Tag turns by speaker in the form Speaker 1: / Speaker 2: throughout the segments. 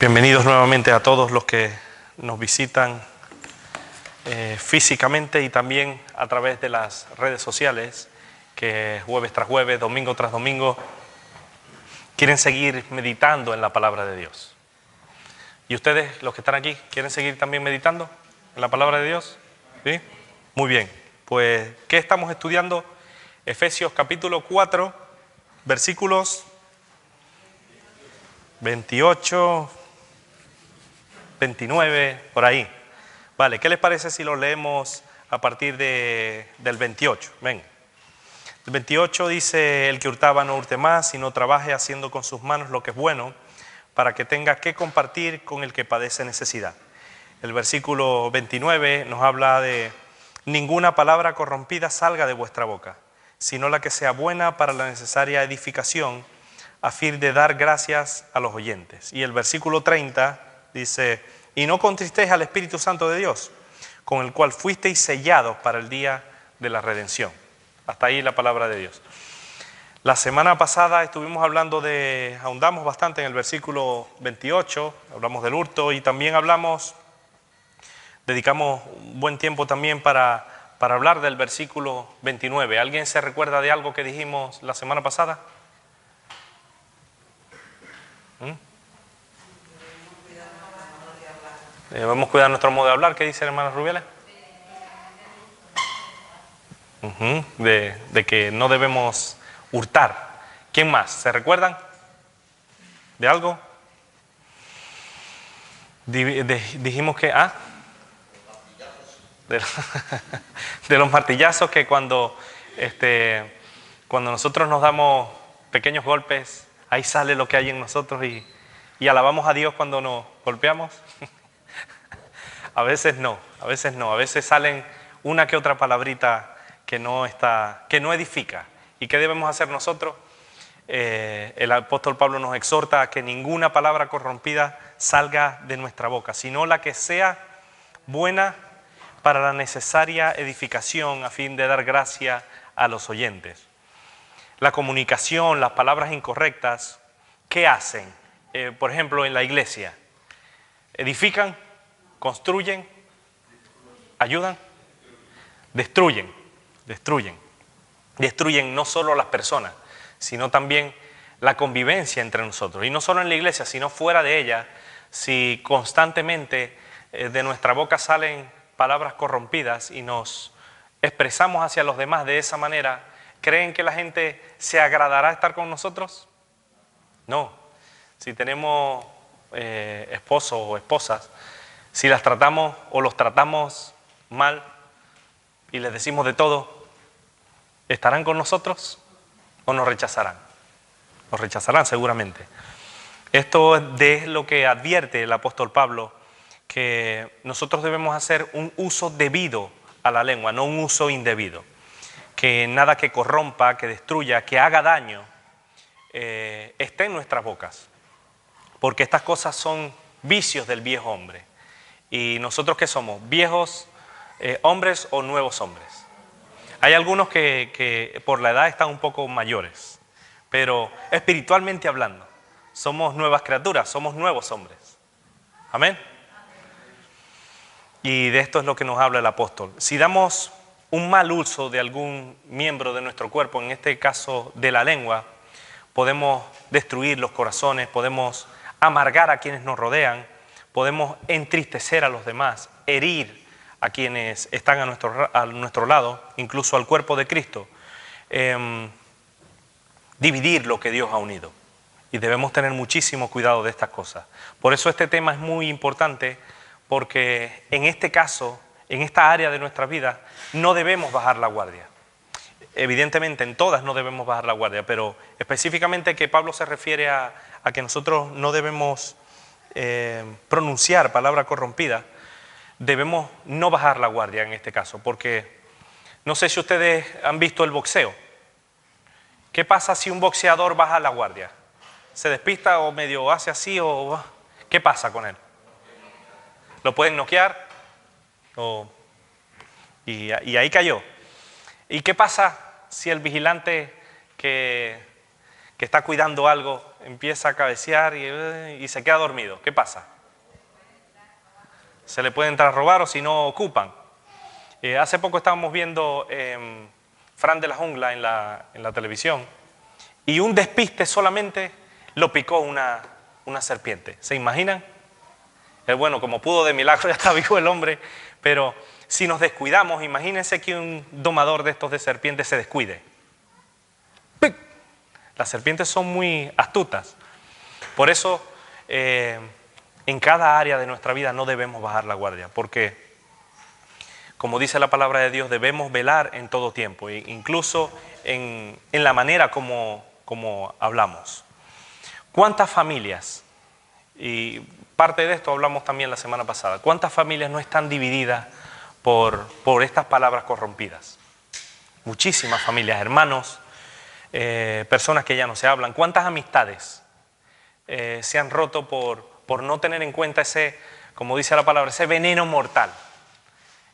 Speaker 1: Bienvenidos nuevamente a todos los que nos visitan físicamente y también a través de las redes sociales, que jueves tras jueves, domingo tras domingo, quieren seguir meditando en la palabra de Dios. ¿Y ustedes, los que están aquí, quieren seguir también meditando en la palabra de Dios? ¿Sí? Muy bien. Pues, ¿qué estamos estudiando? Efesios capítulo 4, versículos 28... 29, por ahí. Vale, ¿qué les parece si lo leemos a partir del 28? Venga. El 28 dice: el que hurtaba no hurte más, sino trabaje haciendo con sus manos lo que es bueno, para que tenga que compartir con el que padece necesidad. El versículo 29 nos habla de: ninguna palabra corrompida salga de vuestra boca, sino la que sea buena para la necesaria edificación, a fin de dar gracias a los oyentes. Y el versículo 30 dice: y no contristéis al Espíritu Santo de Dios, con el cual fuisteis sellados para el día de la redención. Hasta ahí la palabra de Dios. La semana pasada estuvimos ahondamos bastante en el versículo 28, hablamos del hurto y también dedicamos un buen tiempo también para hablar del versículo 29. ¿Alguien se recuerda de algo que dijimos la semana pasada? Debemos cuidar nuestro modo de hablar. ¿Qué dice la hermana Rubiela? De que no debemos hurtar. ¿Quién más? ¿Se recuerdan de algo? Dijimos que... de los martillazos, que cuando nosotros nos damos pequeños golpes, ahí sale lo que hay en nosotros y alabamos a Dios cuando nos golpeamos. A veces no, a veces salen una que otra palabrita que no edifica. ¿Y qué debemos hacer nosotros? El apóstol Pablo nos exhorta a que ninguna palabra corrompida salga de nuestra boca, sino la que sea buena para la necesaria edificación, a fin de dar gracia a los oyentes. La comunicación, las palabras incorrectas, ¿qué hacen? Por ejemplo, en la iglesia, ¿edifican? ¿Construyen? ¿Ayudan? Destruyen. Destruyen no solo las personas, sino también la convivencia entre nosotros. Y no solo en la iglesia, sino fuera de ella. Si constantemente de nuestra boca salen palabras corrompidas y nos expresamos hacia los demás de esa manera, ¿creen que la gente se agradará estar con nosotros? No. Si tenemos esposos o esposas, si las tratamos o los tratamos mal y les decimos de todo, ¿estarán con nosotros o nos rechazarán? Nos rechazarán seguramente. Esto es lo que advierte el apóstol Pablo, que nosotros debemos hacer un uso debido a la lengua, no un uso indebido. Que nada que corrompa, que destruya, que haga daño, esté en nuestras bocas. Porque estas cosas son vicios del viejo hombre. ¿Y nosotros qué somos? ¿Viejos hombres o nuevos hombres? Hay algunos que por la edad están un poco mayores, pero espiritualmente hablando, somos nuevas criaturas, somos nuevos hombres. ¿Amén? Y de esto es lo que nos habla el apóstol. Si damos un mal uso de algún miembro de nuestro cuerpo, en este caso de la lengua, podemos destruir los corazones, podemos amargar a quienes nos rodean, podemos entristecer a los demás, herir a quienes están a nuestro lado, incluso al cuerpo de Cristo, dividir lo que Dios ha unido. Y debemos tener muchísimo cuidado de estas cosas. Por eso este tema es muy importante, porque en este caso, en esta área de nuestra vida, no debemos bajar la guardia. Evidentemente en todas no debemos bajar la guardia, pero específicamente que Pablo se refiere a que nosotros no debemos pronunciar palabra corrompida, debemos no bajar la guardia en este caso, porque no sé si ustedes han visto el boxeo. ¿Qué pasa si un boxeador baja la guardia? ¿Se despista o medio hace así o qué pasa con él? ¿Lo pueden noquear? Y ahí cayó. ¿Y qué pasa si el vigilante que que está cuidando algo, empieza a cabecear y se queda dormido. ¿Qué pasa? Se le puede entrar a robar o si no ocupan. Hace poco estábamos viendo Fran de la Jungla en la televisión y un despiste solamente lo picó una serpiente. ¿Se imaginan? Bueno, como pudo de milagro ya está vivo el hombre, pero si nos descuidamos, imagínense que un domador de estos de serpientes se descuide. ¡Pic! Las serpientes son muy astutas. Por eso, en cada área de nuestra vida no debemos bajar la guardia, porque, como dice la palabra de Dios, debemos velar en todo tiempo, incluso en la manera como hablamos. ¿Cuántas familias, y parte de esto hablamos también la semana pasada, cuántas familias no están divididas por estas palabras corrompidas? Muchísimas familias, hermanos, personas que ya no se hablan. ¿Cuántas amistades se han roto por no tener en cuenta ese, como dice la palabra, ese veneno mortal?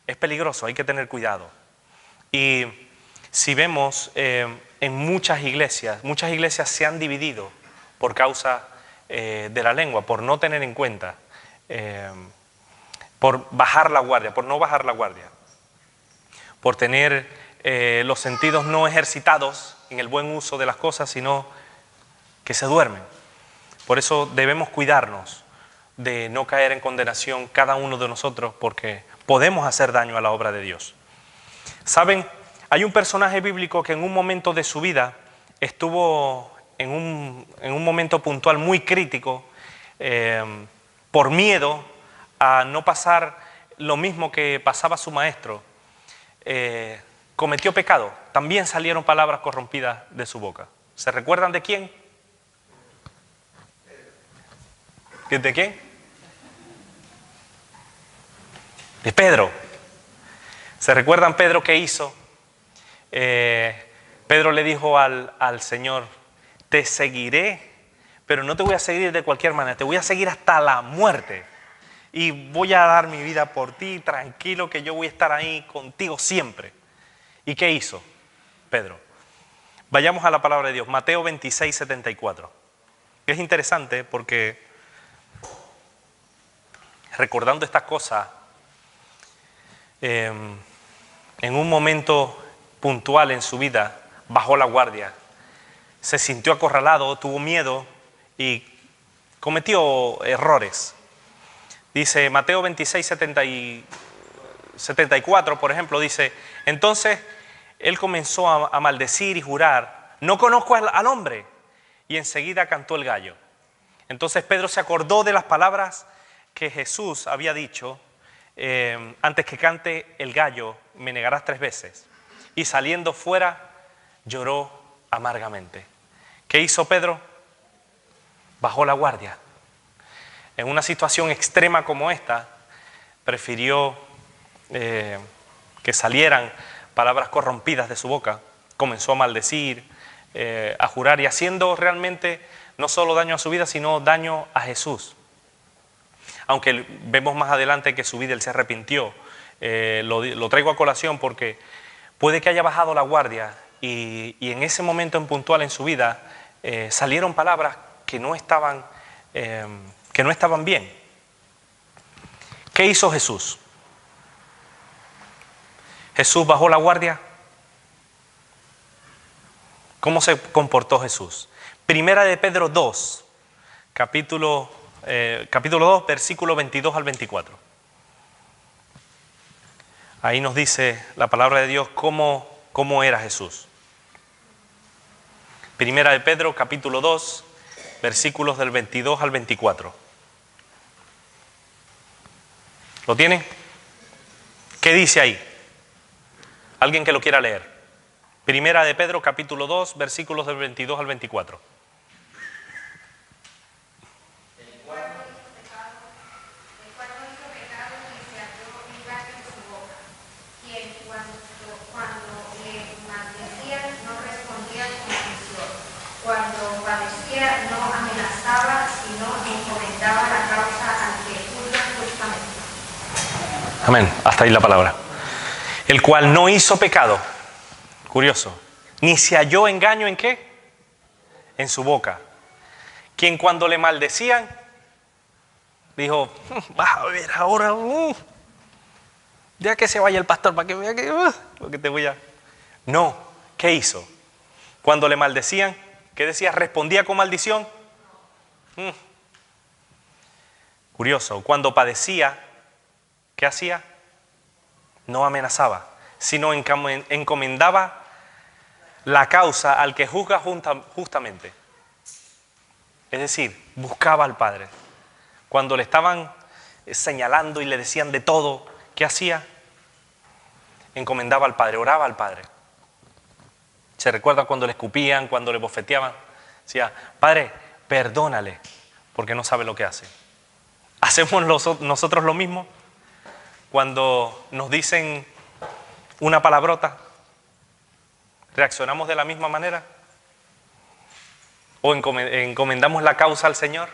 Speaker 1: Es peligroso, hay que tener cuidado. Y si vemos en muchas iglesias se han dividido por causa de la lengua, por no tener en cuenta, por bajar la guardia, por no bajar la guardia, por tener los sentidos no ejercitados en el buen uso de las cosas, sino que se duermen. Por eso debemos cuidarnos de no caer en condenación cada uno de nosotros, porque podemos hacer daño a la obra de Dios. ¿Saben? Hay un personaje bíblico que en un momento de su vida estuvo en un momento puntual muy crítico, por miedo a no pasar lo mismo que pasaba su maestro, cometió pecado. También salieron palabras corrompidas de su boca. ¿Se recuerdan de quién? ¿De quién? De Pedro. ¿Se recuerdan Pedro qué hizo? Pedro le dijo al Señor: te seguiré, pero no te voy a seguir de cualquier manera, te voy a seguir hasta la muerte. Y voy a dar mi vida por ti, tranquilo que yo voy a estar ahí contigo siempre. ¿Y qué hizo Pedro? Vayamos a la palabra de Dios, Mateo 26, 74. Es interesante porque recordando estas cosas, en un momento puntual en su vida, bajó la guardia, se sintió acorralado, tuvo miedo y cometió errores. Dice Mateo 26, 74, por ejemplo, dice: entonces él comenzó a maldecir y jurar: no conozco al hombre. Y enseguida cantó el gallo. Entonces Pedro se acordó de las palabras que Jesús había dicho: antes que cante el gallo, me negarás 3 veces. Y saliendo fuera, lloró amargamente. ¿Qué hizo Pedro? Bajó la guardia. En una situación extrema como esta, prefirió que salieran palabras corrompidas de su boca. Comenzó a maldecir, a jurar y haciendo realmente no solo daño a su vida, sino daño a Jesús. Aunque vemos más adelante que su vida él se arrepintió. Lo traigo a colación porque puede que haya bajado la guardia y en ese momento en puntual en su vida salieron palabras que no estaban bien. ¿Qué hizo Jesús? Jesús bajó la guardia. ¿Cómo se comportó Jesús? Primera de Pedro 2, capítulo 2, versículo 22 al 24. Ahí nos dice la palabra de Dios cómo era Jesús. Primera de Pedro, capítulo 2, versículos del 22 al 24. ¿Lo tienen? ¿Qué dice ahí? ¿Alguien que lo quiera leer? Primera de Pedro, capítulo 2, versículos del 22 al 24.
Speaker 2: Cuando padecía no amenazaba, sino encomendaba la causa al que juzga justamente.
Speaker 1: Amén. Hasta ahí la palabra. El cual no hizo pecado. Curioso. Ni se halló engaño en qué. en su boca. Quien cuando le maldecían, dijo, vas a ver ahora, ya que se vaya el pastor para que vea que, lo que te voy a... No, ¿qué hizo? Cuando le maldecían, ¿qué decía? ¿Respondía con maldición? Curioso, cuando padecía, ¿qué hacía? No amenazaba, sino encomendaba la causa al que juzga justamente. Es decir, buscaba al Padre. Cuando le estaban señalando y le decían de todo, ¿qué hacía? Encomendaba al Padre, oraba al Padre. ¿Se recuerda cuando le escupían, cuando le bofeteaban? Decía, Padre, perdónale, porque no sabe lo que hace. ¿Hacemos nosotros lo mismo? Cuando nos dicen una palabrota, ¿reaccionamos de la misma manera? ¿O encomendamos la causa al Señor?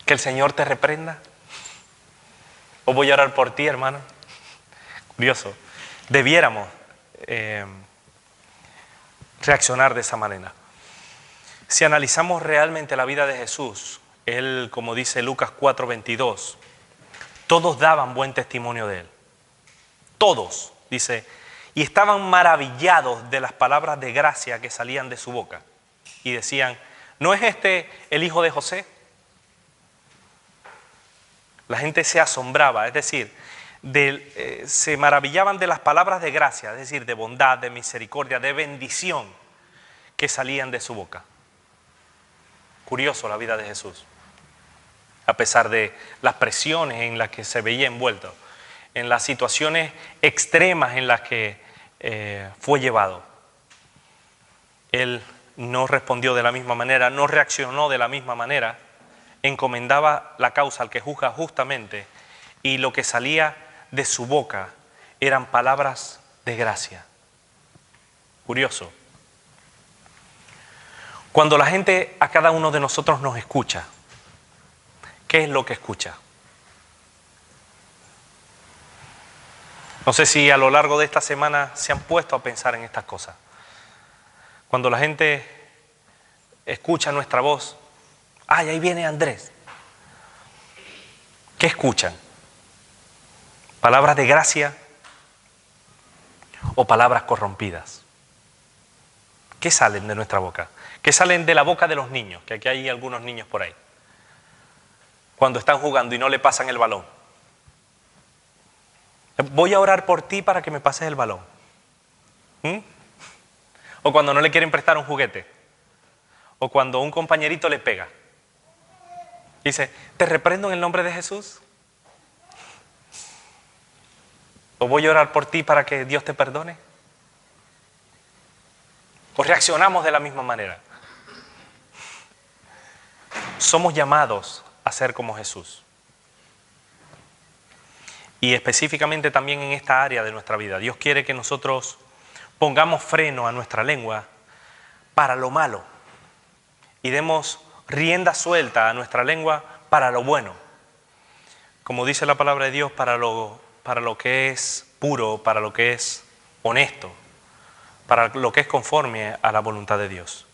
Speaker 1: ¿Que el Señor te reprenda? ¿O voy a orar por ti, hermano? Curioso. Debiéramos reaccionar de esa manera. Si analizamos realmente la vida de Jesús, Él, como dice Lucas 4:22, todos daban buen testimonio de Él. Todos, dice, y estaban maravillados de las palabras de gracia que salían de su boca. Y decían, ¿no es este el hijo de José? La gente se asombraba, es decir, se maravillaban de las palabras de gracia, es decir, de bondad, de misericordia, de bendición que salían de su boca. Curioso la vida de Jesús, a pesar de las presiones en las que se veía envuelto, en las situaciones extremas en las que fue llevado. Él no respondió de la misma manera, no reaccionó de la misma manera, encomendaba la causa al que juzga justamente, y lo que salía de su boca eran palabras de gracia. Curioso. Cuando la gente, a cada uno de nosotros nos escucha, ¿qué es lo que escucha? No sé si a lo largo de esta semana se han puesto a pensar en estas cosas. Cuando la gente escucha nuestra voz, ¡ay, ahí viene Andrés! ¿Qué escuchan? ¿Palabras de gracia o palabras corrompidas? ¿Qué salen de nuestra boca? ¿Qué salen de la boca de los niños? Que aquí hay algunos niños por ahí. Cuando están jugando y no le pasan el balón. Voy a orar por ti para que me pases el balón. O cuando no le quieren prestar un juguete. O cuando un compañerito le pega. Dice, ¿te reprendo en el nombre de Jesús? ¿O voy a orar por ti para que Dios te perdone? ¿O reaccionamos de la misma manera? Somos llamados a ser como Jesús. Y específicamente también en esta área de nuestra vida. Dios quiere que nosotros pongamos freno a nuestra lengua para lo malo y demos rienda suelta a nuestra lengua para lo bueno. Como dice la palabra de Dios, para lo que es puro, para lo que es honesto, para lo que es conforme a la voluntad de Dios.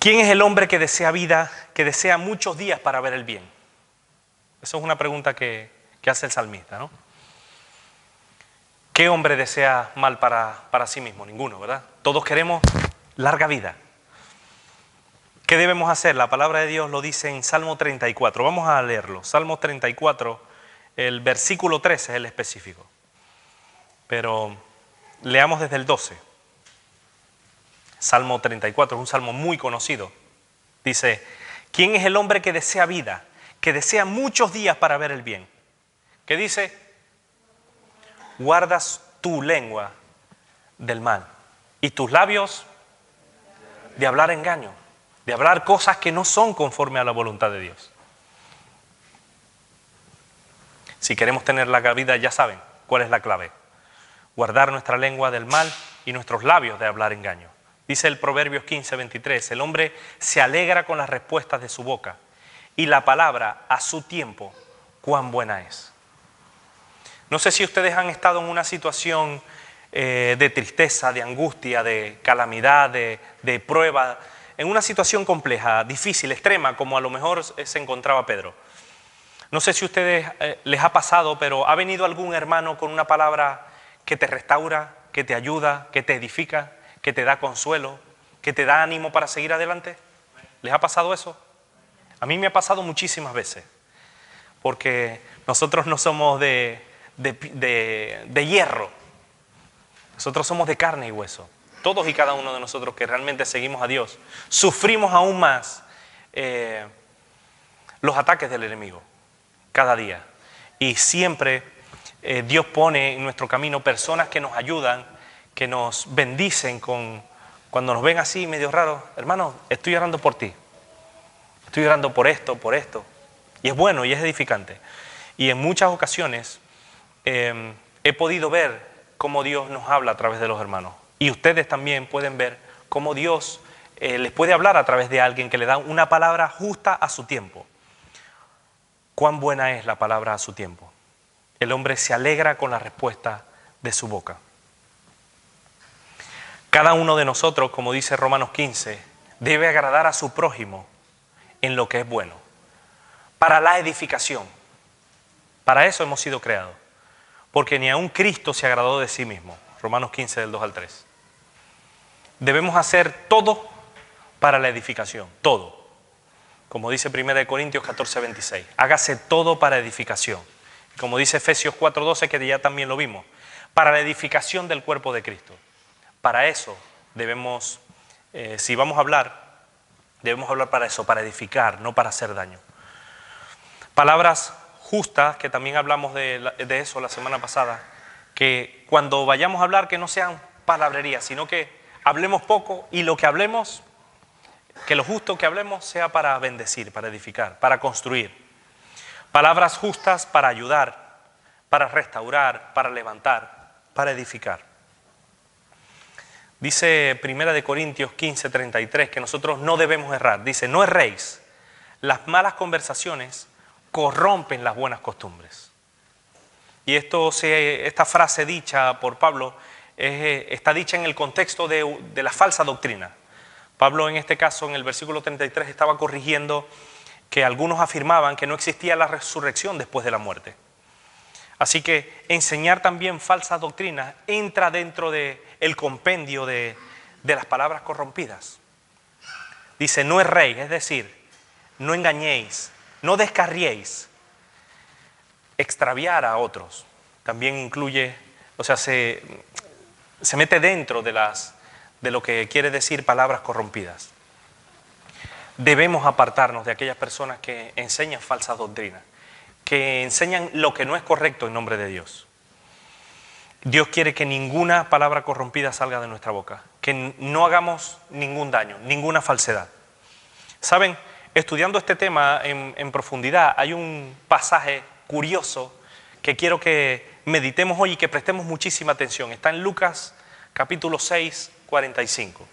Speaker 1: ¿Quién es el hombre que desea vida, que desea muchos días para ver el bien? Esa es una pregunta que hace el salmista, ¿no? ¿Qué hombre desea mal para sí mismo? Ninguno, ¿verdad? Todos queremos larga vida. ¿Qué debemos hacer? La palabra de Dios lo dice en Salmo 34. Vamos a leerlo. Salmo 34, el versículo 13 es el específico. Pero leamos desde el 12. Salmo 34 es un salmo muy conocido. Dice, ¿quién es el hombre que desea vida, que desea muchos días para ver el bien? ¿Qué dice? Guardas tu lengua del mal y tus labios de hablar engaño, de hablar cosas que no son conforme a la voluntad de Dios. Si queremos tener larga vida, ya saben cuál es la clave. Guardar nuestra lengua del mal y nuestros labios de hablar engaño. Dice el Proverbios 15:23, el hombre se alegra con las respuestas de su boca y la palabra a su tiempo, cuán buena es. No sé si ustedes han estado en una situación de tristeza, de angustia, de calamidad, de prueba, en una situación compleja, difícil, extrema, como a lo mejor se encontraba Pedro. No sé si a ustedes les ha pasado, pero ¿ha venido algún hermano con una palabra que te restaura, que te ayuda, que te edifica, que te da consuelo, que te da ánimo para seguir adelante? ¿Les ha pasado eso? A mí me ha pasado muchísimas veces, porque nosotros no somos de hierro, nosotros somos de carne y hueso. Todos y cada uno de nosotros que realmente seguimos a Dios, sufrimos aún más los ataques del enemigo cada día. Y siempre Dios pone en nuestro camino personas que nos ayudan, que nos bendicen cuando nos ven así medio raros. Hermano, estoy orando por ti. Estoy orando por esto, por esto. Y es bueno y es edificante. Y en muchas ocasiones he podido ver cómo Dios nos habla a través de los hermanos. Y ustedes también pueden ver cómo Dios les puede hablar a través de alguien que le da una palabra justa a su tiempo. Cuán buena es la palabra a su tiempo. El hombre se alegra con la respuesta de su boca. Cada uno de nosotros, como dice Romanos 15, debe agradar a su prójimo en lo que es bueno, para la edificación. Para eso hemos sido creados, porque ni aun Cristo se agradó de sí mismo. Romanos 15, del 2 al 3. Debemos hacer todo para la edificación, todo. Como dice 1 Corintios 14, 26. Hágase todo para edificación. Como dice Efesios 4, 12, que ya también lo vimos. Para la edificación del cuerpo de Cristo. Para eso debemos, si vamos a hablar, debemos hablar para eso, para edificar, no para hacer daño. Palabras justas, que también hablamos de eso la semana pasada, que cuando vayamos a hablar que no sean palabrerías, sino que hablemos poco y lo que hablemos, que lo justo que hablemos sea para bendecir, para edificar, para construir. Palabras justas para ayudar, para restaurar, para levantar, para edificar. Dice 1 Corintios 15, 33 que nosotros no debemos errar. Dice, no erréis, las malas conversaciones corrompen las buenas costumbres. Y esta frase dicha por Pablo está dicha en el contexto de la falsa doctrina. Pablo en este caso, en el versículo 33, estaba corrigiendo que algunos afirmaban que no existía la resurrección después de la muerte. Así que enseñar también falsas doctrinas entra dentro del compendio de las palabras corrompidas. Dice, no erréis, es decir, no engañéis, no descarriéis. Extraviar a otros también incluye, o sea, se mete dentro de lo que quiere decir palabras corrompidas. Debemos apartarnos de aquellas personas que enseñan falsas doctrinas, que enseñan lo que no es correcto en nombre de Dios. Dios quiere que ninguna palabra corrompida salga de nuestra boca, que no hagamos ningún daño, ninguna falsedad. ¿Saben? Estudiando este tema en profundidad, hay un pasaje curioso que quiero que meditemos hoy y que prestemos muchísima atención. Está en Lucas capítulo 6, 45,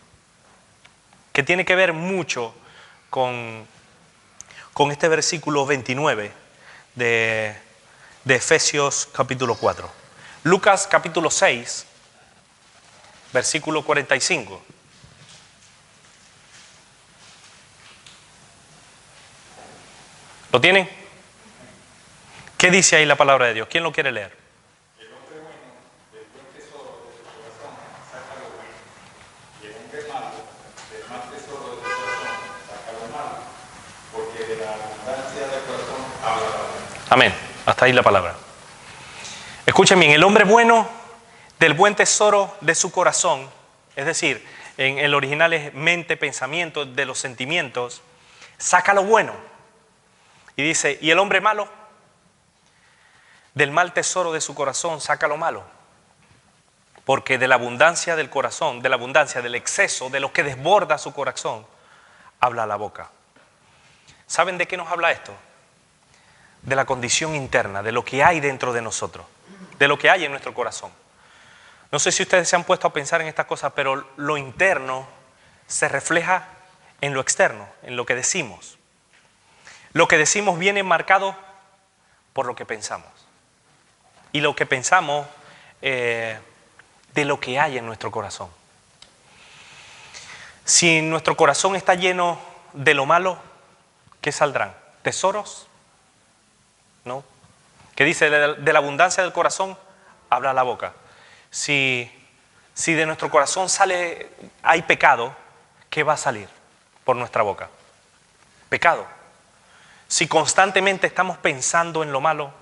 Speaker 1: que tiene que ver mucho con este versículo 29 de Efesios capítulo 4. Lucas capítulo 6, versículo 45. ¿Lo tienen? ¿Qué dice ahí la palabra de Dios? ¿Quién lo quiere leer?
Speaker 3: El hombre bueno del buen tesoro de su corazón saca lo bueno, y el hombre malo del mal tesoro de su corazón saca lo malo, porque de la abundancia del corazón habla la boca.
Speaker 1: Amén. Hasta ahí la palabra. Escuchen bien, el hombre bueno del buen tesoro de su corazón, es decir, en el original es mente, pensamiento, de los sentimientos, saca lo bueno. Y dice, y el hombre malo del mal tesoro de su corazón saca lo malo. Porque de la abundancia del corazón, de la abundancia, del exceso, de lo que desborda su corazón, habla la boca. ¿Saben de qué nos habla esto? De la condición interna, de lo que hay dentro de nosotros, de lo que hay en nuestro corazón. No sé si ustedes se han puesto a pensar en estas cosas, pero lo interno se refleja en lo externo, en lo que decimos. Lo que decimos viene marcado por lo que pensamos. Y lo que pensamos, de de lo que hay en nuestro corazón. Si nuestro corazón está lleno de lo malo, ¿qué saldrán? ¿Tesoros? ¿No? ¿Qué dice? De la abundancia del corazón habla la boca. Si de nuestro corazón hay pecado, ¿qué va a salir por nuestra boca? Pecado. Si constantemente estamos pensando en lo malo,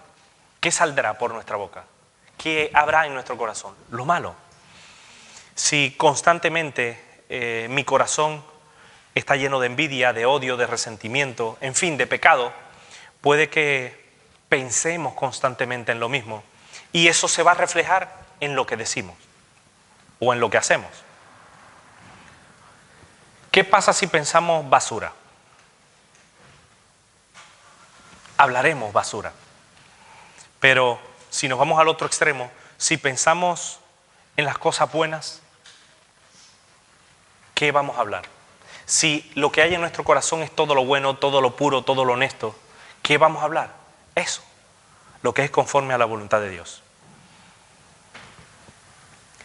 Speaker 1: ¿qué saldrá por nuestra boca? ¿Qué habrá en nuestro corazón? Lo malo. Si constantemente mi corazón está lleno de envidia, de odio, de resentimiento, en fin, de pecado, puede que pensemos constantemente en lo mismo y eso se va a reflejar en lo que decimos o en lo que hacemos. ¿Qué pasa si pensamos basura? Hablaremos basura. Pero si nos vamos al otro extremo, si pensamos en las cosas buenas, ¿qué vamos a hablar? Si lo que hay en nuestro corazón es todo lo bueno, todo lo puro, todo lo honesto, ¿qué vamos a hablar? Eso, lo que es conforme a la voluntad de Dios.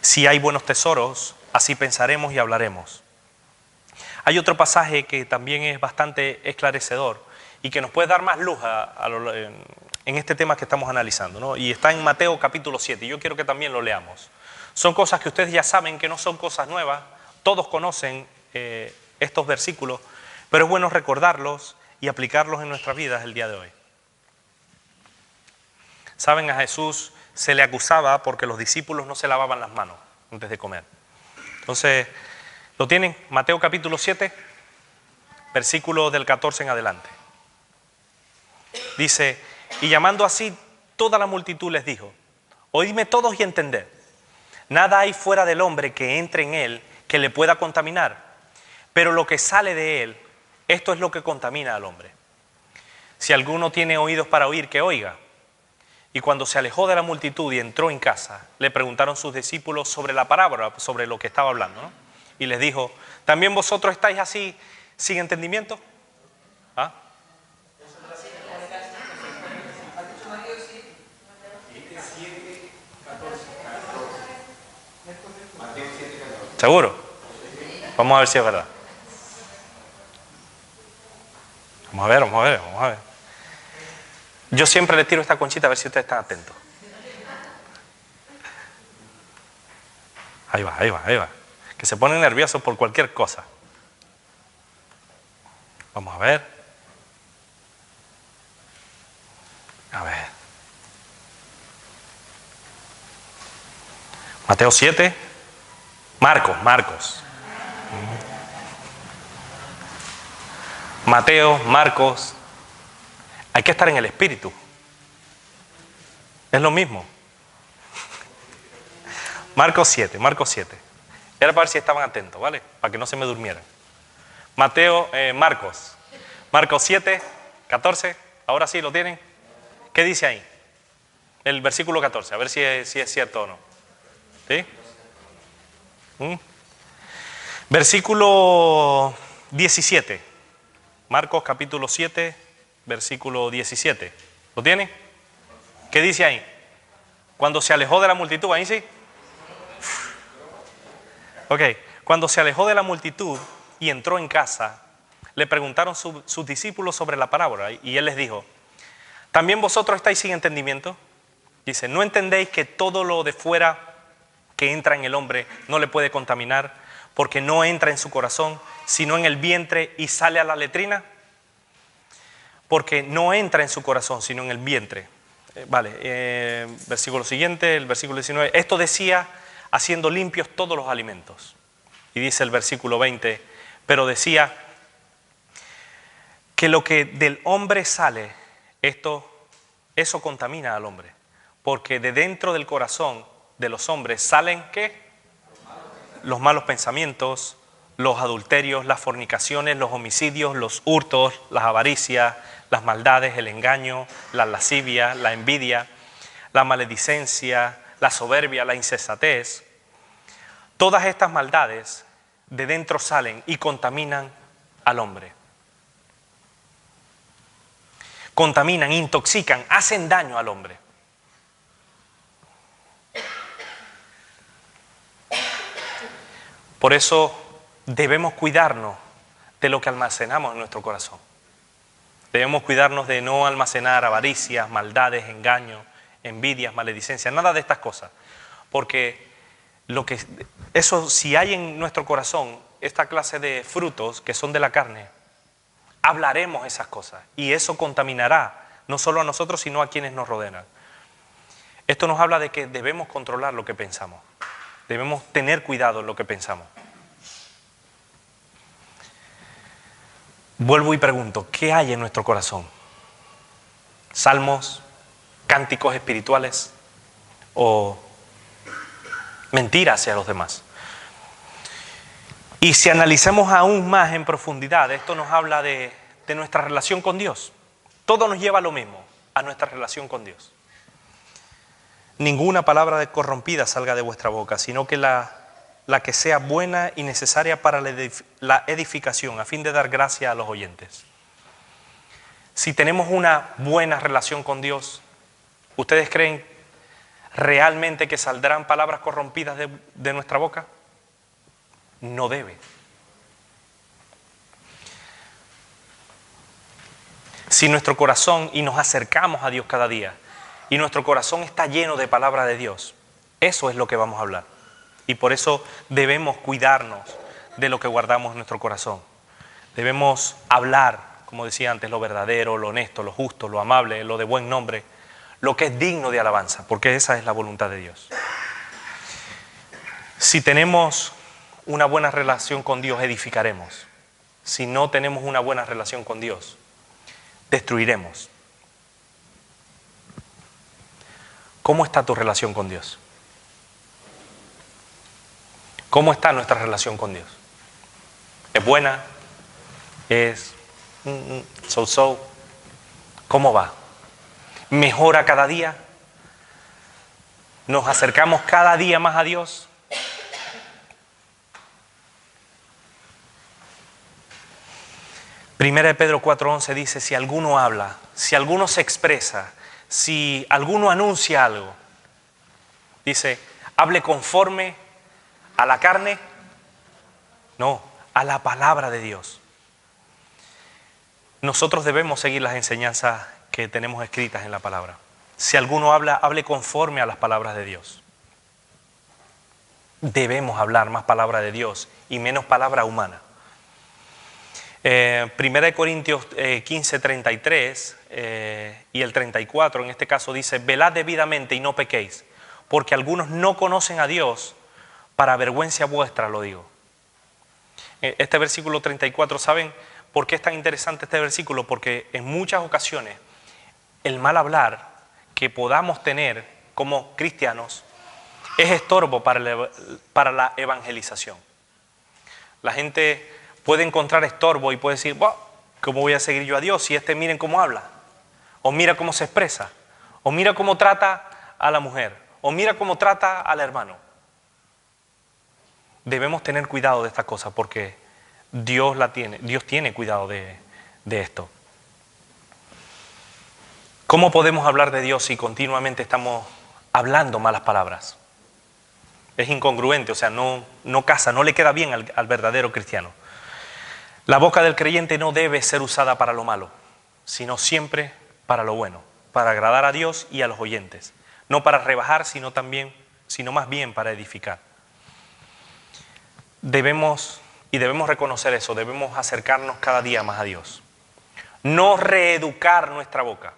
Speaker 1: Si hay buenos tesoros, así pensaremos y hablaremos. Hay otro pasaje que también es bastante esclarecedor y que nos puede dar más luz en este tema que estamos analizando, ¿no? Y está en Mateo capítulo 7, y yo quiero que también lo leamos. Son cosas que ustedes ya saben, que no son cosas nuevas, todos conocen estos versículos, pero es bueno recordarlos y aplicarlos en nuestras vidas el día de hoy. Saben, a Jesús se le acusaba porque los discípulos no se lavaban las manos antes de comer. Entonces, ¿lo tienen? Mateo capítulo 7, versículo del 14 en adelante. Dice: y llamando así toda la multitud les dijo: oídme todos y entended. Nada hay fuera del hombre que entre en él que le pueda contaminar, pero lo que sale de él, esto es lo que contamina al hombre. Si alguno tiene oídos para oír, que oiga. Y cuando se alejó de la multitud y entró en casa, le preguntaron sus discípulos sobre la parábola, sobre lo que estaba hablando, ¿no? Y les dijo: ¿también vosotros estáis así sin entendimiento? ¿Ah? ¿Seguro? Vamos a ver si es verdad. Vamos a ver. Yo siempre le tiro esta conchita a ver si ustedes están atentos. Ahí va. Que se ponen nerviosos por cualquier cosa. Vamos a ver. Mateo 7. Marcos. Mateo, Marcos. Hay que estar en el espíritu. Es lo mismo. Marcos 7. Era para ver si estaban atentos, ¿vale? Para que no se me durmieran. Marcos 7, 14. Ahora sí, ¿lo tienen? ¿Qué dice ahí? El versículo 14. A ver si es cierto o no. ¿Sí? Versículo 17. Marcos capítulo 7, versículo 17. ¿Lo tienen? ¿Qué dice ahí? Cuando se alejó de la multitud, ¿ahí sí? Ok, cuando se alejó de la multitud y entró en casa, le preguntaron sus discípulos sobre la parábola y él les dijo: ¿también vosotros estáis sin entendimiento? Dice: ¿no entendéis que todo lo de fuera que entra en el hombre no le puede contaminar, porque no entra en su corazón, sino en el vientre y sale a la letrina? Porque no entra en su corazón, sino en el vientre. Versículo siguiente, el versículo 19. Esto decía haciendo limpios todos los alimentos. Y dice el versículo 20, pero decía que lo que del hombre sale, eso contamina al hombre. Porque de dentro del corazón de los hombres salen, ¿qué? Los malos pensamientos, los adulterios, las fornicaciones, los homicidios, los hurtos, las avaricias, las maldades, el engaño, la lascivia, la envidia, la maledicencia, la soberbia, la insensatez. Todas estas maldades de dentro salen y contaminan al hombre. Contaminan, intoxican, hacen daño al hombre. Por eso debemos cuidarnos de lo que almacenamos en nuestro corazón. Debemos cuidarnos de no almacenar avaricias, maldades, engaños, envidias, maledicencias, nada de estas cosas. Porque si hay en nuestro corazón esta clase de frutos que son de la carne, hablaremos esas cosas y eso contaminará no solo a nosotros, sino a quienes nos rodean. Esto nos habla de que debemos controlar lo que pensamos. Debemos tener cuidado en lo que pensamos. Vuelvo y pregunto, ¿qué hay en nuestro corazón? ¿Salmos, cánticos espirituales o mentiras hacia los demás? Y si analizamos aún más en profundidad, esto nos habla de nuestra relación con Dios. Todo nos lleva a lo mismo, a nuestra relación con Dios. Ninguna palabra corrompida salga de vuestra boca, sino que la que sea buena y necesaria para la edificación, a fin de dar gracia a los oyentes. Si tenemos una buena relación con Dios, ¿ustedes creen realmente que saldrán palabras corrompidas de nuestra boca? No debe. Si nuestro corazón, y nos acercamos a Dios cada día, y nuestro corazón está lleno de palabra de Dios, eso es lo que vamos a hablar. Y por eso debemos cuidarnos de lo que guardamos en nuestro corazón. Debemos hablar, como decía antes, lo verdadero, lo honesto, lo justo, lo amable, lo de buen nombre, lo que es digno de alabanza, porque esa es la voluntad de Dios. Si tenemos una buena relación con Dios, edificaremos. Si no tenemos una buena relación con Dios, destruiremos. ¿Cómo está tu relación con Dios? ¿Cómo está nuestra relación con Dios? ¿Es buena? ¿Es so-so? ¿Cómo va? ¿Mejora cada día? ¿Nos acercamos cada día más a Dios? Primera de Pedro 4:11 dice, si alguno habla, si alguno se expresa, si alguno anuncia algo, dice, hable conforme a la carne, no, a la palabra de Dios. Nosotros debemos seguir las enseñanzas que tenemos escritas en la palabra. Si alguno habla, hable conforme a las palabras de Dios. Debemos hablar más palabra de Dios y menos palabra humana. Primera de Corintios 15:33 y el 34, en este caso dice, velad debidamente y no pequéis, porque algunos no conocen a Dios, para vergüenza vuestra lo digo. Este versículo 34, ¿saben por qué es tan interesante este versículo? Porque en muchas ocasiones el mal hablar que podamos tener como cristianos es estorbo para la evangelización. La gente puede encontrar estorbo y puede decir, ¿cómo voy a seguir yo a Dios si miren cómo habla? O mira cómo se expresa, o mira cómo trata a la mujer, o mira cómo trata al hermano. Debemos tener cuidado de esta cosa porque Dios tiene cuidado de esto. ¿Cómo podemos hablar de Dios si continuamente estamos hablando malas palabras? Es incongruente, o sea, no casa, no le queda bien al verdadero cristiano. La boca del creyente no debe ser usada para lo malo, sino siempre para lo bueno, para agradar a Dios y a los oyentes. No para rebajar, sino más bien para edificar. Debemos reconocer eso, debemos acercarnos cada día más a Dios. No reeducar nuestra boca,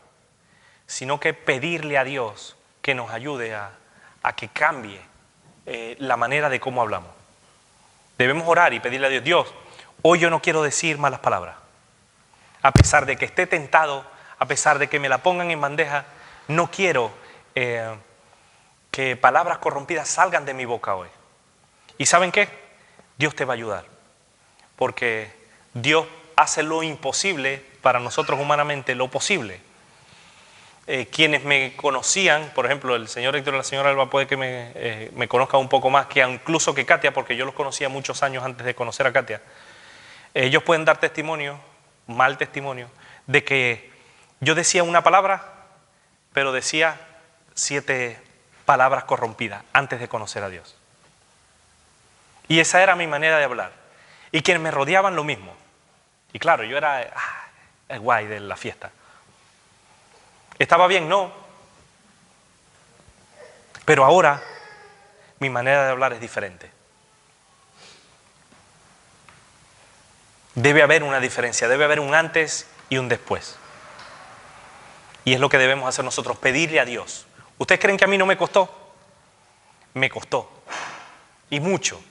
Speaker 1: sino que pedirle a Dios que nos ayude a que cambie la manera de cómo hablamos. Debemos orar y pedirle a Dios, Dios, hoy yo no quiero decir malas palabras. A pesar de que esté tentado, a pesar de que me la pongan en bandeja, no quiero que palabras corrompidas salgan de mi boca hoy. ¿Y saben qué? Dios te va a ayudar, porque Dios hace lo imposible para nosotros humanamente, lo posible. Quienes me conocían, por ejemplo, el señor Héctor y la señora Alba puede que me conozcan un poco más que incluso que Katia, porque yo los conocía muchos años antes de conocer a Katia. Ellos pueden dar testimonio, mal testimonio, de que yo decía una palabra, pero decía 7 palabras corrompidas antes de conocer a Dios. Y esa era mi manera de hablar. Y quienes me rodeaban lo mismo. Y claro, yo era el guay de la fiesta. ¿Estaba bien? No. Pero ahora mi manera de hablar es diferente. Debe haber una diferencia, debe haber un antes y un después. Y es lo que debemos hacer nosotros, pedirle a Dios. ¿Ustedes creen que a mí no me costó? Me costó. Y mucho.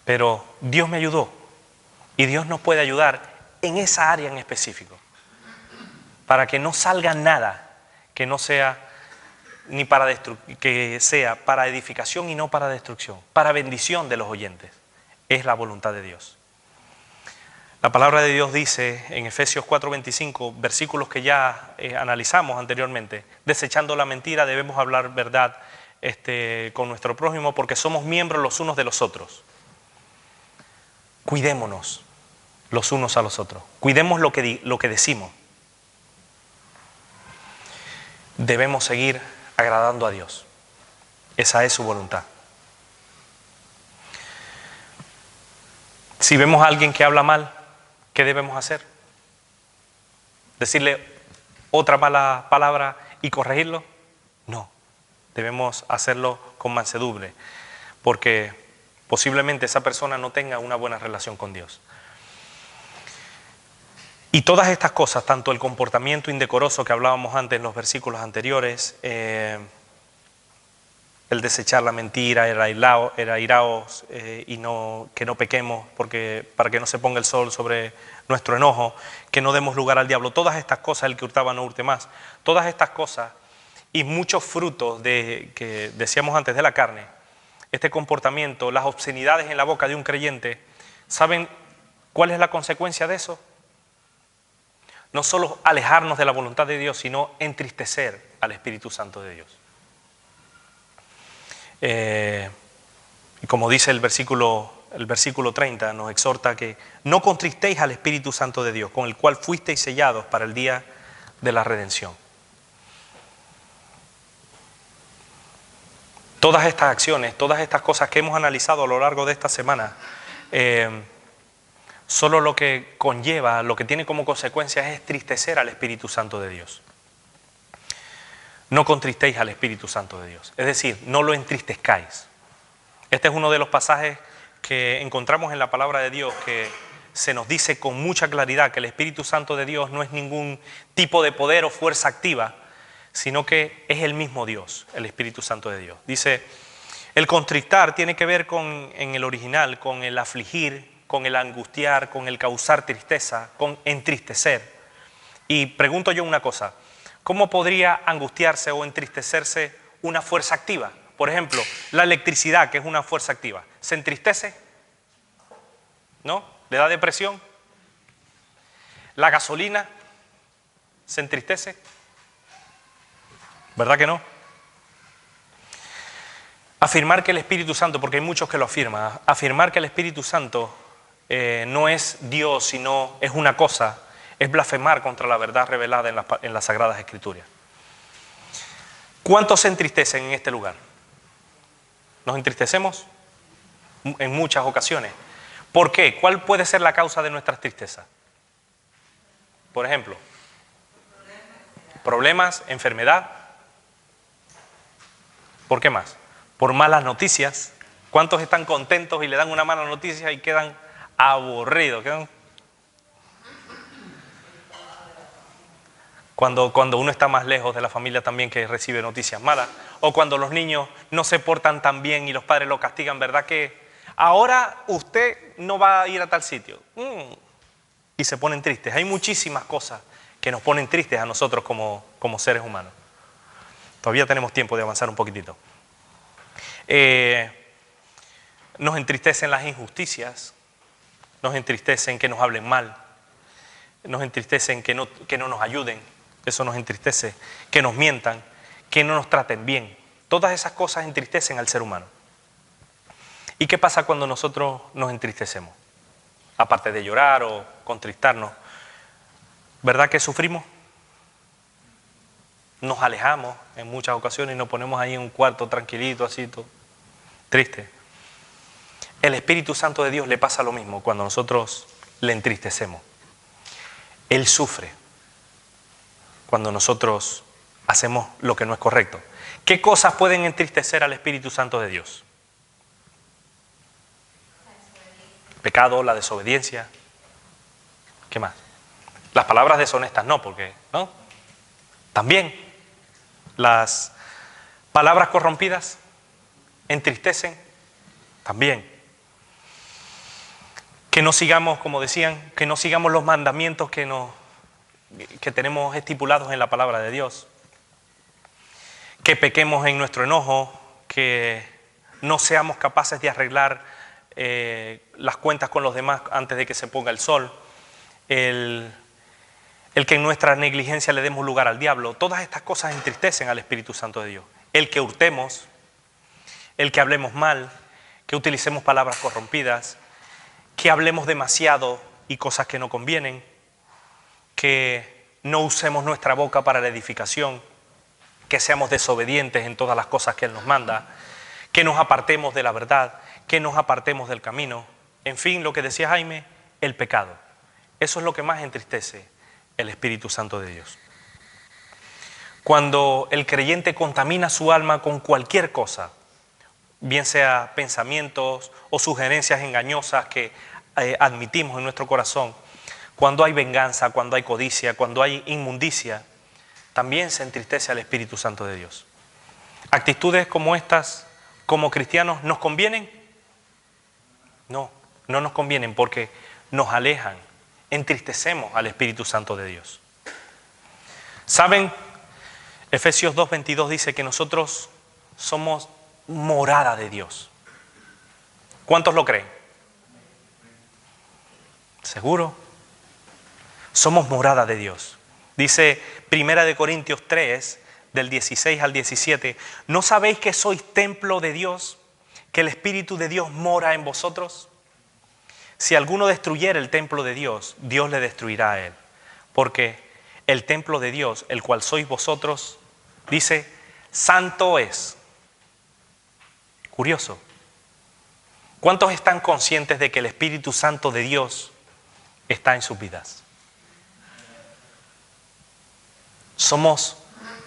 Speaker 1: Pero Dios me ayudó. Y Dios nos puede ayudar en esa área en específico. Para que no salga nada que no sea ni para que sea para edificación y no para destrucción, para bendición de los oyentes. Es la voluntad de Dios. La palabra de Dios dice en Efesios 4:25, versículos que ya analizamos anteriormente, desechando la mentira debemos hablar verdad con nuestro prójimo porque somos miembros los unos de los otros. Cuidémonos los unos a los otros, cuidemos lo que decimos. Debemos seguir agradando a Dios. Esa es su voluntad. Si vemos a alguien que habla mal, ¿qué debemos hacer? ¿Decirle otra mala palabra y corregirlo? No, debemos hacerlo con mansedumbre, porque posiblemente esa persona no tenga una buena relación con Dios. Y todas estas cosas, tanto el comportamiento indecoroso que hablábamos antes en los versículos anteriores, el desechar la mentira, el airaos y que no pequemos para que no se ponga el sol sobre nuestro enojo, que no demos lugar al diablo, todas estas cosas, el que hurtaba no hurte más, todas estas cosas y muchos frutos que decíamos antes de la carne, este comportamiento, las obscenidades en la boca de un creyente, ¿saben cuál es la consecuencia de eso? No solo alejarnos de la voluntad de Dios, sino entristecer al Espíritu Santo de Dios. Y como dice el versículo 30, nos exhorta que no contristéis al Espíritu Santo de Dios, con el cual fuisteis sellados para el día de la redención. Todas estas acciones, todas estas cosas que hemos analizado a lo largo de esta semana, solo lo que conlleva, lo que tiene como consecuencia es entristecer al Espíritu Santo de Dios. No contristéis al Espíritu Santo de Dios, es decir, no lo entristezcáis. Este es uno de los pasajes que encontramos en la palabra de Dios que se nos dice con mucha claridad que el Espíritu Santo de Dios no es ningún tipo de poder o fuerza activa, sino que es el mismo Dios, el Espíritu Santo de Dios. Dice, el contristar tiene que ver en el original con el afligir, con el angustiar, con el causar tristeza, con entristecer. Y pregunto yo una cosa, ¿cómo podría angustiarse o entristecerse una fuerza activa? Por ejemplo, la electricidad, que es una fuerza activa, ¿se entristece? ¿No? ¿Le da depresión? ¿La gasolina se entristece? ¿Verdad que no? Afirmar que el Espíritu Santo, porque hay muchos que lo afirman, afirmar que el Espíritu Santo no es Dios, sino es una cosa, es blasfemar contra la verdad revelada en las Sagradas Escrituras. ¿Cuántos se entristecen en este lugar? ¿Nos entristecemos? En muchas ocasiones. ¿Por qué? ¿Cuál puede ser la causa de nuestras tristezas? Por ejemplo, problemas, enfermedad. ¿Por qué más? Por malas noticias. ¿Cuántos están contentos y le dan una mala noticia y quedan aburridos? Cuando uno está más lejos de la familia también que recibe noticias malas, o cuando los niños no se portan tan bien y los padres lo castigan, ¿verdad que ahora usted no va a ir a tal sitio? Y se ponen tristes. Hay muchísimas cosas que nos ponen tristes a nosotros como seres humanos. Todavía tenemos tiempo de avanzar un poquitito. Nos entristecen las injusticias, nos entristecen que nos hablen mal, nos entristecen que no nos ayuden, eso nos entristece, que nos mientan, que no nos traten bien. Todas esas cosas entristecen al ser humano. ¿Y qué pasa cuando nosotros nos entristecemos? Aparte de llorar o contristarnos, ¿verdad que sufrimos? Nos alejamos en muchas ocasiones y nos ponemos ahí en un cuarto tranquilito, así, todo triste. El Espíritu Santo de Dios le pasa lo mismo cuando nosotros le entristecemos. Él sufre cuando nosotros hacemos lo que no es correcto. ¿Qué cosas pueden entristecer al Espíritu Santo de Dios? El pecado, la desobediencia. ¿Qué más? Las palabras deshonestas no, porque ¿no? También las palabras corrompidas entristecen. También. Que no sigamos, como decían, que no sigamos los mandamientos que tenemos estipulados en la palabra de Dios. Que pequemos en nuestro enojo, que no seamos capaces de arreglar las cuentas con los demás antes de que se ponga el sol. El que en nuestra negligencia le demos lugar al diablo. Todas estas cosas entristecen al Espíritu Santo de Dios. El que hurtemos, el que hablemos mal, que utilicemos palabras corrompidas, que hablemos demasiado y cosas que no convienen, que no usemos nuestra boca para la edificación, que seamos desobedientes en todas las cosas que Él nos manda, que nos apartemos de la verdad, que nos apartemos del camino. En fin, lo que decía Jaime, el pecado. Eso es lo que más entristece el Espíritu Santo de Dios. Cuando el creyente contamina su alma con cualquier cosa, bien sea pensamientos o sugerencias engañosas que admitimos en nuestro corazón, cuando hay venganza, cuando hay codicia, cuando hay inmundicia, también se entristece al Espíritu Santo de Dios. Actitudes como estas, como cristianos, ¿nos convienen? No, no nos convienen porque nos alejan, entristecemos al Espíritu Santo de Dios. ¿Saben? Efesios 2:22 dice que nosotros somos morada de Dios. ¿Cuántos lo creen? ¿Seguro? Somos morada de Dios. Dice 1 Corintios 3, del 16 al 17, ¿no sabéis que sois templo de Dios, que el Espíritu de Dios mora en vosotros? Si alguno destruyera el templo de Dios, Dios le destruirá a él. Porque el templo de Dios, el cual sois vosotros, dice, santo es. Curioso. ¿Cuántos están conscientes de que el Espíritu Santo de Dios está en sus vidas? Somos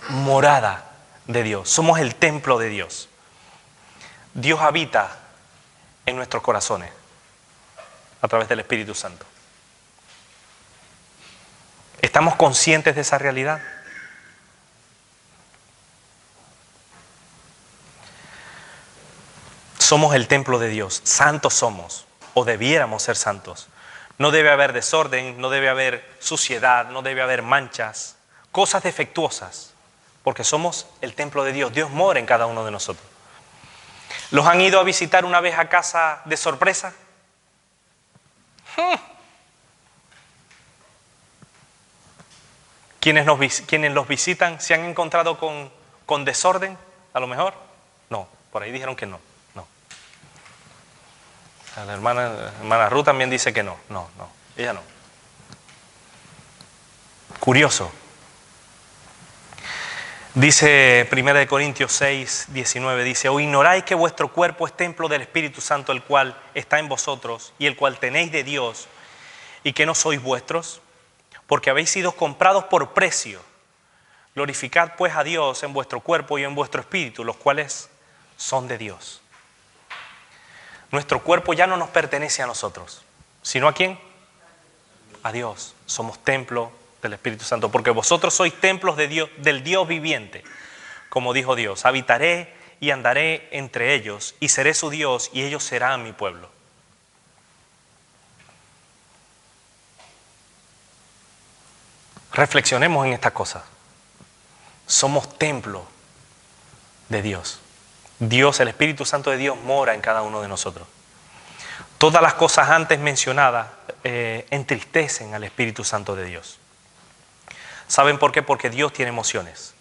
Speaker 1: morada de Dios, somos el templo de Dios. Dios habita en nuestros corazones a través del Espíritu Santo. ¿Estamos conscientes de esa realidad? Somos el templo de Dios, santos somos, o debiéramos ser santos. No debe haber desorden, no debe haber suciedad, no debe haber manchas, cosas defectuosas, porque somos el templo de Dios. Dios mora en cada uno de nosotros. ¿Los han ido a visitar una vez a casa de sorpresa? ¿Quienes los visitan se han encontrado con desorden? A lo mejor. No, por ahí dijeron que no. La hermana Ruth también dice que no, ella no. Curioso. Dice 1 Corintios 6, 19, dice, ¿o ignoráis que vuestro cuerpo es templo del Espíritu Santo, el cual está en vosotros y el cual tenéis de Dios, y que no sois vuestros? Porque habéis sido comprados por precio. Glorificad pues a Dios en vuestro cuerpo y en vuestro espíritu, los cuales son de Dios. Nuestro cuerpo ya no nos pertenece a nosotros, sino ¿a quién? A Dios. Somos templo del Espíritu Santo, porque vosotros sois templos de Dios, del Dios viviente. Como dijo Dios, habitaré y andaré entre ellos, y seré su Dios, y ellos serán mi pueblo. Reflexionemos en estas cosas. Somos templo de Dios. Dios, el Espíritu Santo de Dios mora en cada uno de nosotros. Todas las cosas antes mencionadas entristecen al Espíritu Santo de Dios. ¿Saben por qué? Porque Dios tiene emociones.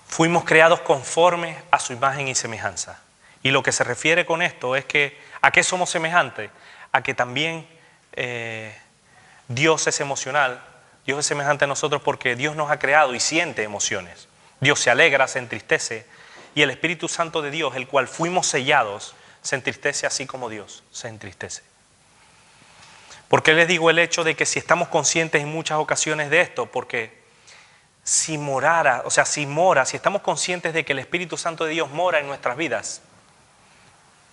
Speaker 1: Fuimos creados conforme a su imagen y semejanza. Y lo que se refiere con esto es que ¿a qué somos semejantes? A que también Dios es emocional. Dios es semejante a nosotros porque Dios nos ha creado y siente emociones. Dios se alegra, se entristece. Y el Espíritu Santo de Dios, el cual fuimos sellados, se entristece así como Dios se entristece. ¿Por qué les digo el hecho de que si estamos conscientes en muchas ocasiones de esto? Porque si estamos conscientes de que el Espíritu Santo de Dios mora en nuestras vidas,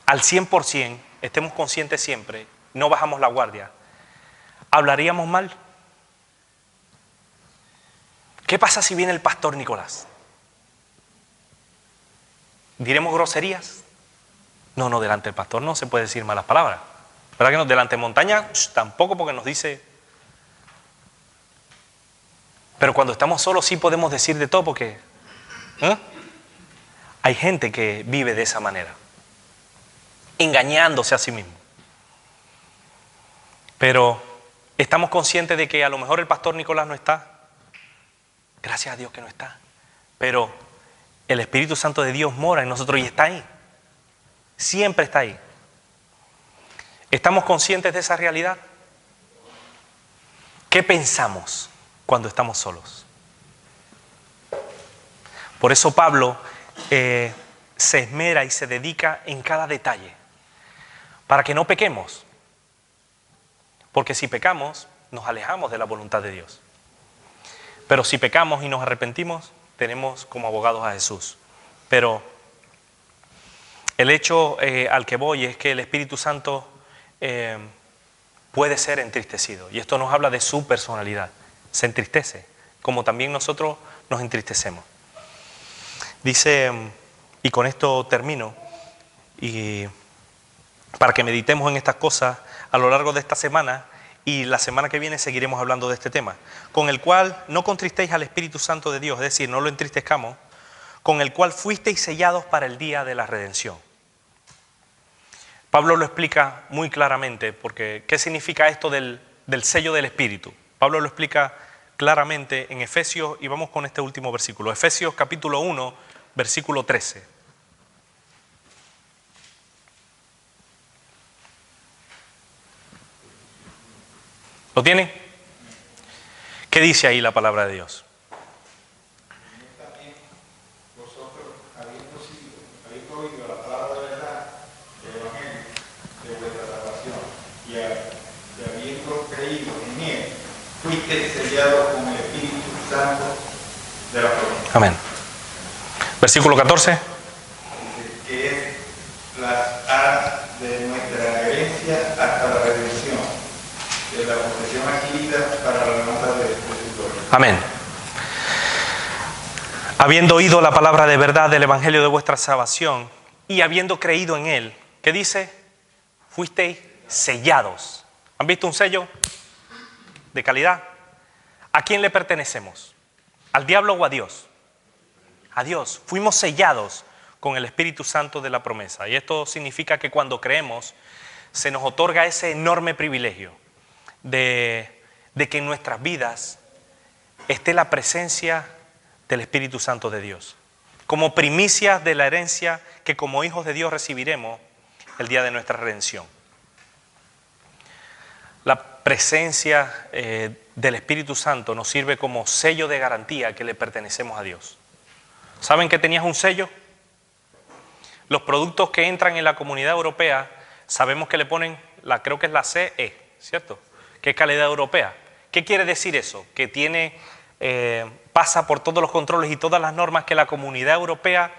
Speaker 1: al 100%, estemos conscientes siempre, no bajamos la guardia, ¿hablaríamos mal? ¿Qué pasa si viene el pastor Nicolás? ¿Diremos groserías? No, delante del pastor no se puede decir malas palabras. ¿Verdad que no? Delante de montaña, tampoco, porque nos dice. Pero cuando estamos solos sí podemos decir de todo, porque hay gente que vive de esa manera, engañándose a sí mismo. Pero estamos conscientes de que a lo mejor el pastor Nicolás no está. Gracias a Dios que no está. Pero el Espíritu Santo de Dios mora en nosotros y está ahí. Siempre está ahí. ¿Estamos conscientes de esa realidad? ¿Qué pensamos cuando estamos solos? Por eso Pablo se esmera y se dedica en cada detalle, para que no pequemos. Porque si pecamos, nos alejamos de la voluntad de Dios. Pero si pecamos y nos arrepentimos, tenemos como abogados a Jesús. Pero el hecho al que voy es que el Espíritu Santo puede ser entristecido. Y esto nos habla de su personalidad. Se entristece, como también nosotros nos entristecemos. Dice, y con esto termino, y para que meditemos en estas cosas a lo largo de esta semana, y la semana que viene seguiremos hablando de este tema, con el cual no contristéis al Espíritu Santo de Dios, es decir, no lo entristezcamos, con el cual fuisteis sellados para el día de la redención. Pablo lo explica muy claramente, porque ¿qué significa esto del sello del Espíritu? Pablo lo explica claramente en Efesios, y vamos con este último versículo, Efesios capítulo 1, versículo 13. ¿Lo tienen? ¿Qué dice ahí la palabra de Dios?
Speaker 3: También vosotros, habiendo oído la palabra de verdad, el Evangelio de vuestra salvación, y habiendo creído en él, fuiste sellado con el Espíritu Santo de la promesa.
Speaker 1: Amén. Versículo 14.
Speaker 3: Que es las aras de nuestra herencia hasta la redención, de la posesión adquirida para la alabanza de su gloria.
Speaker 1: Amén. Habiendo oído la palabra de verdad del Evangelio de vuestra salvación y habiendo creído en él, ¿qué dice? Fuisteis sellados. ¿Han visto un sello de calidad? ¿A quién le pertenecemos? ¿Al diablo o a Dios? A Dios. Fuimos sellados con el Espíritu Santo de la promesa. Y esto significa que cuando creemos se nos otorga ese enorme privilegio de que en nuestras vidas esté la presencia del Espíritu Santo de Dios, como primicias de la herencia que como hijos de Dios recibiremos el día de nuestra redención. La presencia del Espíritu Santo nos sirve como sello de garantía que le pertenecemos a Dios. ¿Saben que tenías un sello? Los productos que entran en la Comunidad Europea, sabemos que le ponen, creo que es la CE, ¿cierto? Que es calidad europea. ¿Qué quiere decir eso? Que pasa por todos los controles y todas las normas que la Comunidad Europea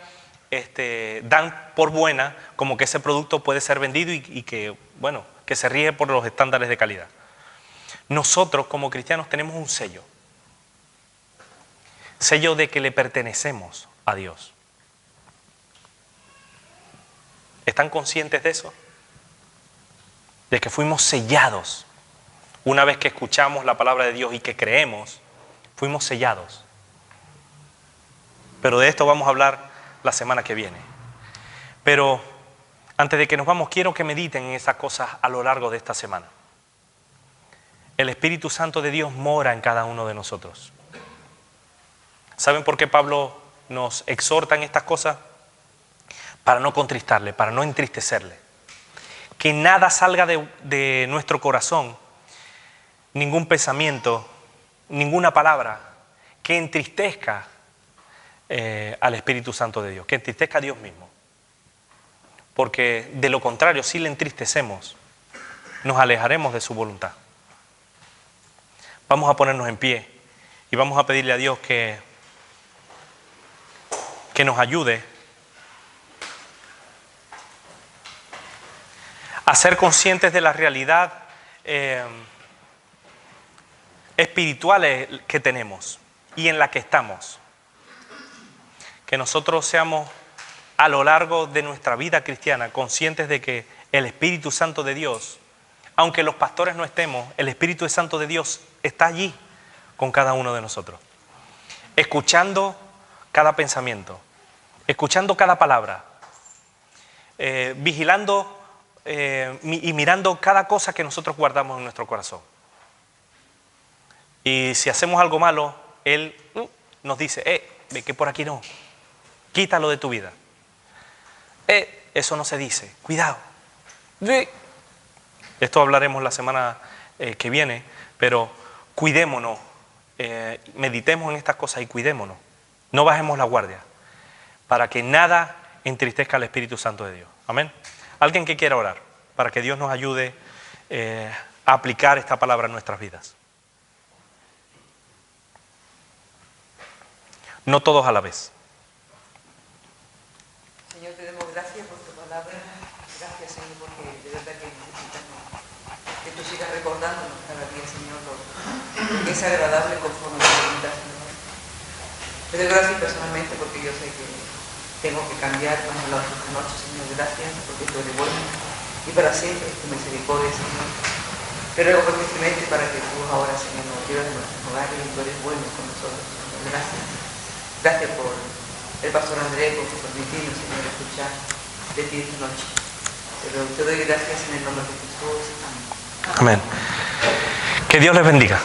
Speaker 1: dan por buena, como que ese producto puede ser vendido y que se rige por los estándares de calidad. Nosotros como cristianos tenemos un sello de que le pertenecemos a Dios. ¿Están conscientes de eso? De que fuimos sellados. Una vez que escuchamos la palabra de Dios y que creemos, fuimos sellados. Pero de esto vamos a hablar la semana que viene. Pero antes de que nos vamos, quiero que mediten en esas cosas a lo largo de esta semana. El Espíritu Santo de Dios mora en cada uno de nosotros. ¿Saben por qué Pablo nos exhorta en estas cosas? Para no contristarle, para no entristecerle. Que nada salga de nuestro corazón, ningún pensamiento, ninguna palabra que entristezca al Espíritu Santo de Dios, que entristezca a Dios mismo. porque de lo contrario, si le entristecemos, nos alejaremos de su voluntad. Vamos a ponernos en pie y vamos a pedirle a Dios que nos ayude a ser conscientes de la realidad espirituales que tenemos y en la que estamos. Que nosotros seamos a lo largo de nuestra vida cristiana conscientes de que el Espíritu Santo de Dios, aunque los pastores no estemos, el Espíritu Santo de Dios está allí con cada uno de nosotros, escuchando cada pensamiento, escuchando cada palabra, vigilando y mirando cada cosa que nosotros guardamos en nuestro corazón. Y si hacemos algo malo, Él nos dice, ve que por aquí no, quítalo de tu vida. Eso no se dice, cuidado. Esto hablaremos la semana que viene, pero cuidémonos, meditemos en estas cosas y cuidémonos. No bajemos la guardia, para que nada entristezca al Espíritu Santo de Dios. Amén. Alguien que quiera orar, para que Dios nos ayude a aplicar esta palabra en nuestras vidas. No todos a la vez.
Speaker 4: Señor, te damos gracias por tu palabra. Gracias, Señor, porque de verdad que necesitamos que tú sigas recordándonos cada día, Señor, lo que es agradable conforme a tu voluntad, Señor. Te doy gracias personalmente porque yo sé que tengo que cambiar como la otra noche, Señor. Gracias porque tú eres bueno y para siempre tu misericordia, Señor. Te ruego permanentemente para que tú ahora, Señor, nos lleves a nuestros hogares y tú eres bueno con nosotros, Señor. Gracias. Gracias por el pastor Andrés, por permitirnos, Señor, escuchar de ti esta noche. Pero te doy gracias en el nombre de Jesús. Amén.
Speaker 1: Amén. Que Dios les bendiga.